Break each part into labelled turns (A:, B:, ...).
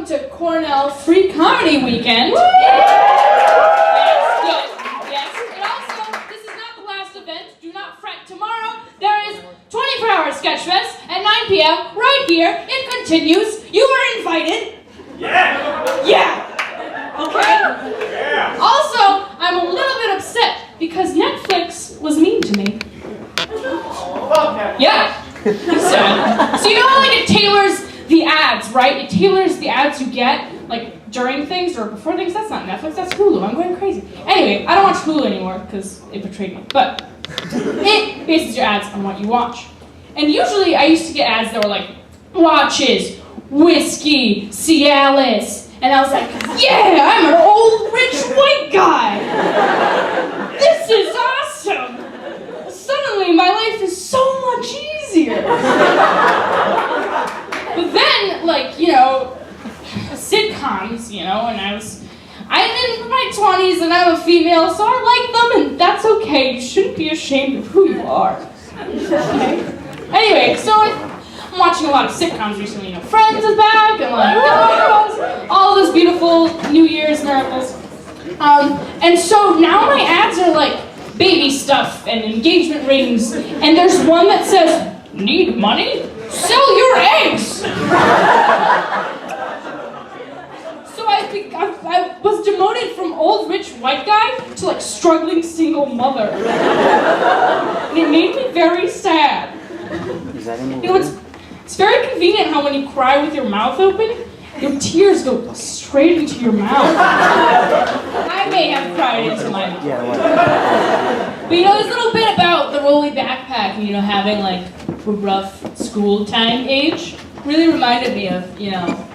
A: welcome to Cornell Free Comedy Weekend. Yes, good. Yes, and also, this is not the last event. Do not fret. Tomorrow, there is 24-hour Sketch Fest at 9 p.m. right here. It continues. You are invited.
B: Yeah!
A: Yeah! Okay?
B: Yeah!
A: Also, I'm a little bit upset because Netflix was mean to me. Yeah. So you know how like it tailors the ads, right? It tailors the ads you get like during things or before things. That's not Netflix, that's Hulu. I'm going crazy. Anyway, I don't watch Hulu anymore because it betrayed me. But it bases your ads on what you watch. And usually I used to get ads that were like, watches, whiskey, Cialis. And I was like, yeah, I'm an old rich white guy. This is awesome. Suddenly my life is so much easier. But then, like, you know, sitcoms, you know, and I'm in my 20s and I'm a female, so I like them and that's okay. You shouldn't be ashamed of who you are. Okay? Anyway, so I'm watching a lot of sitcoms recently. You know, Friends is back and like all those beautiful New Year's miracles. And so now my ads are like baby stuff and engagement rings, and there's one that says, "Need money? Sell your eggs!" So I was demoted from old rich white guy to like struggling single mother. And it made me very sad. You know, it's very convenient how when you cry with your mouth open, your tears go straight into your mouth. I may have cried into my mouth. But you know, this little bit about the rolly backpack and, you know, having like a rough school time age really reminded me of, you know,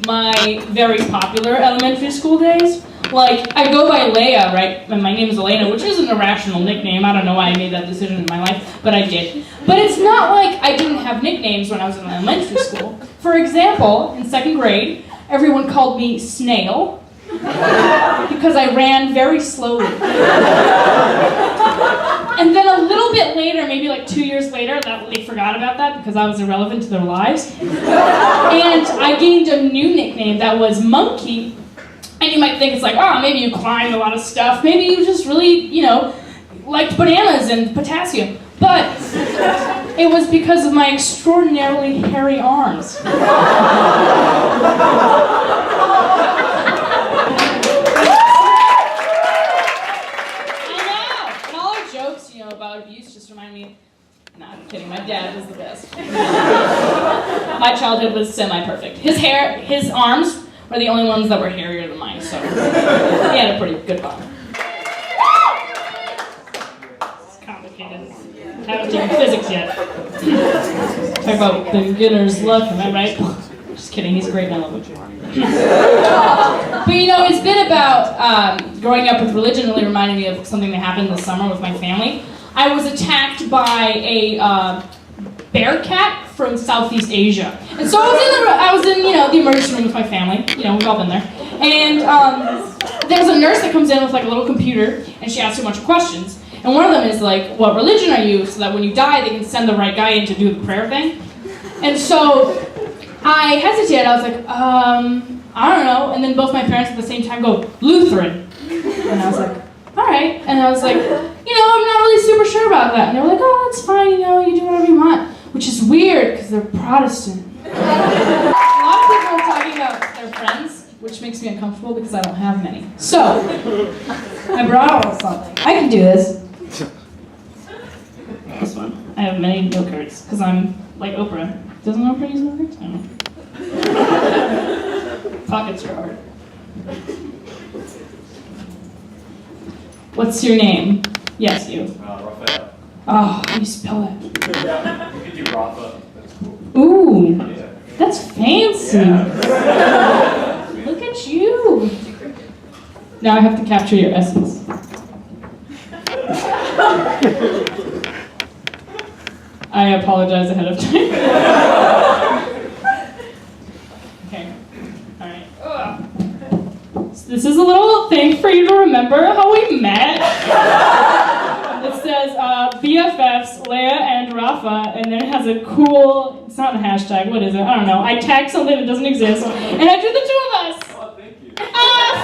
A: my very popular elementary school days. Like, I go by Leia, right? And my name is Elena, which is an irrational nickname. I don't know why I made that decision in my life, but I did. But it's not like I didn't have nicknames when I was in elementary school. For example, in 2nd grade, everyone called me Snail because I ran very slowly. And then a little bit later, maybe like 2 years later, they forgot about that because I was irrelevant to their lives. And I gained a new nickname that was Monkey. And you might think it's like, oh, maybe you climbed a lot of stuff. Maybe you just really, you know, liked bananas and potassium. But it was because of my extraordinarily hairy arms. I know. And all our jokes, you know, about abuse just remind me, nah, I'm kidding, my dad was the best. My childhood was semi-perfect. His arms were the only ones that were hairier than mine, so he had a pretty good body. It's complicated. I haven't taken physics yet. Talk about beginner's luck, am I right? Just kidding, he's great and I love him. But you know, it's been about growing up with religion really reminded me of something that happened this summer with my family. I was attacked by a bear cat from Southeast Asia. And so I was in, you know, the emergency room with my family. You know, we've all been there. And there's a nurse that comes in with like a little computer, and she asks you a bunch of questions. And one of them is like, what religion are you? So that when you die, they can send the right guy in to do the prayer thing. And so I hesitated. I was like, I don't know. And then both my parents at the same time go, Lutheran. And I was like, all right. And I was like, you know, I'm not really super sure about that. And they were like, oh, that's fine, you know, you do whatever you want. Which is weird, because they're Protestant. A lot of people are talking about their friends, which makes me uncomfortable because I don't have many. So, I brought a little something. I can do this. This one. I have many note cards, because I'm like Oprah. Doesn't Oprah use note cards? I don't know. Pockets are hard. What's your name? Yes, you.
B: Raphael.
A: Oh, how do you spell it?
B: Yeah, you can do Rafa. That's cool.
A: Ooh,
B: Yeah.
A: that's fancy.
B: Yeah.
A: Look at you. Now I have to capture your essence. I apologize ahead of time. Okay, all right. So this is a little thing for you to remember how we met. It says BFFs, Leia and Rafa, and then it has a cool It's not a hashtag. What is it? I don't know. I tagged something that doesn't exist, and I drew the two of us.
B: Oh, thank you.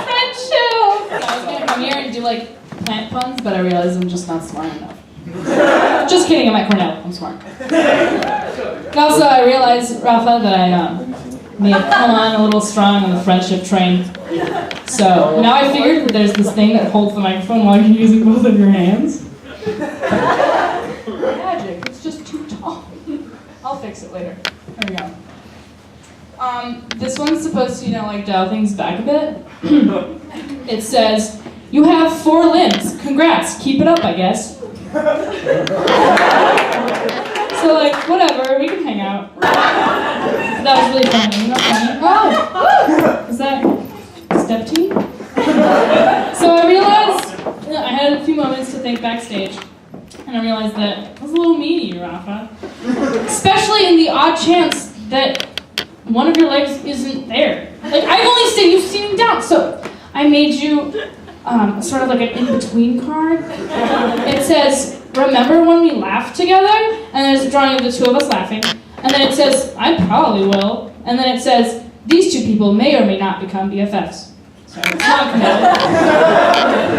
A: Friendship! I was gonna come here and do like plant puns, but I realized I'm just not smart enough. Just kidding. I'm at Cornell. I'm smart. And also, I realized, Rafa, that I may have come on a little strong on the friendship train. So now I figured there's this thing that holds the microphone while you're using both of your hands. Magic. It's just too tall. I'll fix it later. There we go. This one's supposed to, like dial things back a bit. It says, "You have 4 limbs. Congrats. Keep it up, I guess." So like, whatever. We can hang out. That was really funny. Not funny. Oh, is that step team? So I realized I had a few moments to think backstage, and I realized that I was a little mean to you, Rafa. Especially in the odd chance that one of your legs isn't there. Like, I've only seen you sitting down, so I made you sort of like an in-between card. It says, "Remember when we laughed together?" And there's a drawing of the two of us laughing. And then it says, "I probably will." And then it says, "These 2 people may or may not become BFFs." So it's not committed.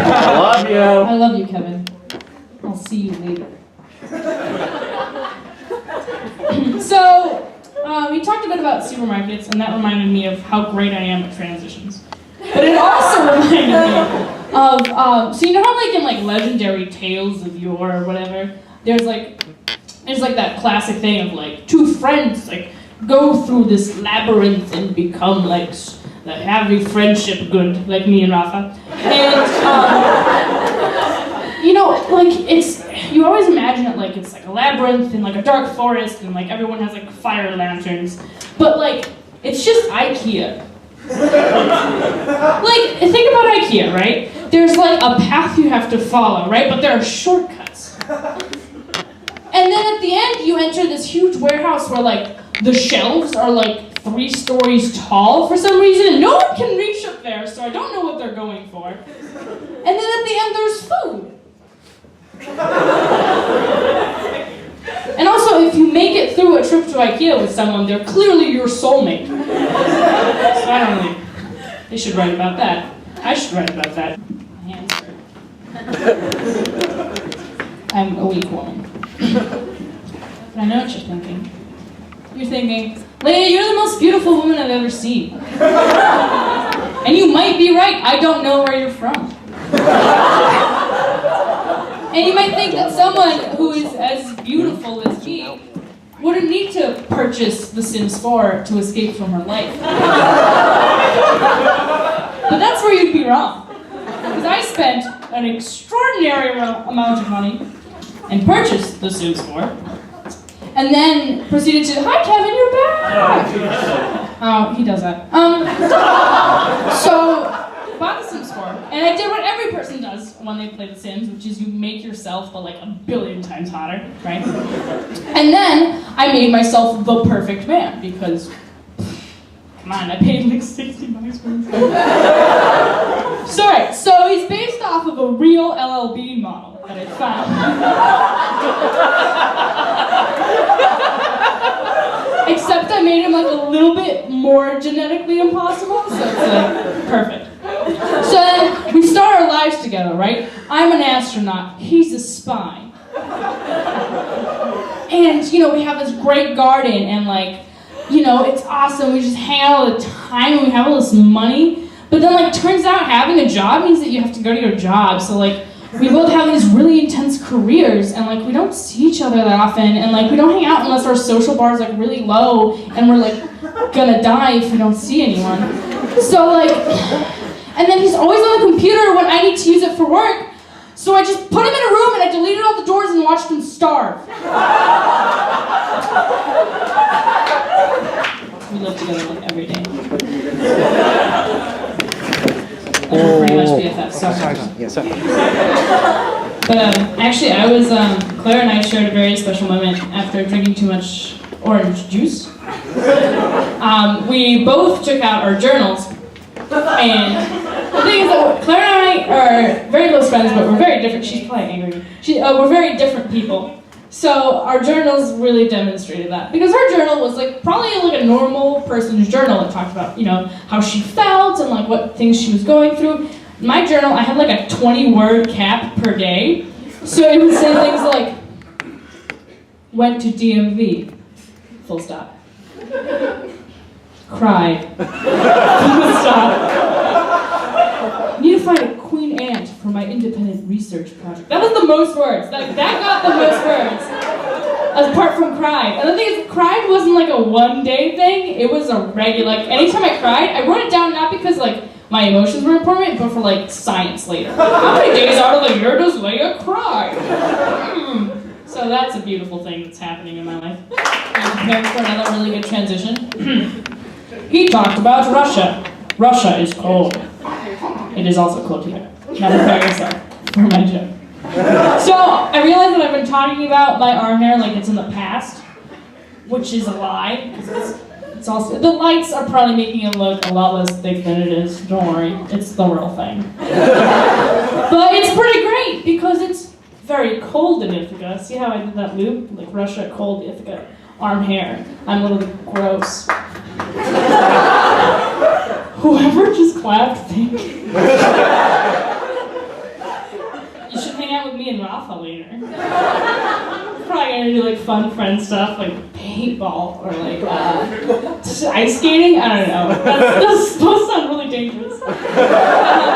B: I love you.
A: I love you, Kevin. I'll see you later. So, we talked a bit about supermarkets, and that reminded me of how great I am at transitions. But it also reminded me of, so you know how like in like legendary tales of yore or whatever, there's like that classic thing of like 2 friends like go through this labyrinth and become like have a friendship good, like me and Rafa. And like you always imagine it like it's like a labyrinth in like a dark forest and like everyone has like fire lanterns, but like it's just IKEA. Like, think about IKEA, right? There's like a path you have to follow, right? But there are shortcuts. And then at the end, you enter this huge warehouse where like the shelves are like 3 stories tall for some reason, and no one can reach up there, so I don't know what they're going for. And then at the end, there's food. And also, if you make it through a trip to IKEA with someone, they're clearly your soulmate. So I don't really. They should write about that. I should write about that. My hands hurt. I'm a weak woman. But I know what you're thinking. You're thinking, "Leia, you're the most beautiful woman I've ever seen." And you might be right. I don't know where you're from. And you might think that someone who is as beautiful as me wouldn't need to purchase The Sims 4 to escape from her life. But that's where you'd be wrong. Because I spent an extraordinary amount of money and purchased The Sims 4. And then proceeded to, "Hi Kevin, you're back!" Oh, he does that. So, bought The Sims 4. And I did what every person does when they play The Sims, which is you make yourself but like 1,000,000,000 times hotter, right? And then I made myself the perfect man because, come on, I paid like $60 for this. Sorry, so he's based off of a real LL Bean model that I found. Except I made him like a little bit more genetically impossible, so it's like perfect. So then we start our lives together, right? I'm an astronaut, he's a spy. And, we have this great garden and like, it's awesome. We just hang out all the time and we have all this money. But then like turns out having a job means that you have to go to your job. So like we both have these really intense careers and like we don't see each other that often and like we don't hang out unless our social bar is like really low and we're like gonna die if we don't see anyone. So like, and then he's always on the computer when I need to use it for work. So I just put him in a room and I deleted all the doors and watched him starve. We live together like every day. We're pretty much BFFs. Sorry.
C: Yes, sir.
A: But actually, Claire and I shared a very special moment after drinking too much orange juice. We both took out our journals, and the thing is that Claire and I are very close friends, but we're very different. She's probably angry. We're very different people. So our journals really demonstrated that. Because her journal was like probably like a normal person's journal. It talked about, you know, how she felt and like what things she was going through. My journal, I had like a 20-word cap per day. So it would say things like, went to DMV, full stop. Cried, full stop. Need to find a Queen Ant for my independent research project. That was the most words. That got the most words. Apart from cried. And the thing is, cried wasn't like a one-day thing. It was a regular, like anytime I cried, I wrote it down not because like my emotions were important, but for like science later. How many days out of the year does Leia cry? So that's a beautiful thing that's happening in my life. I'm prepared for another really good transition. He talked about Russia. Russia is cold. It is also cold here. Now prepare yourself for my joke. So I realize that I've been talking about my arm hair like it's in the past, which is a lie. It's also, the lights are probably making it look a lot less thick than it is. Don't worry, it's the real thing. But it's pretty great because it's very cold in Ithaca. See how I did that loop? Like Russia, cold, Ithaca, arm hair. I'm a little bit gross. Whoever just clapped, thank you. You should hang out with me and Rafa later. Probably gonna do like fun friend stuff like paintball or like ice skating. I don't know. That's supposed to sound really dangerous.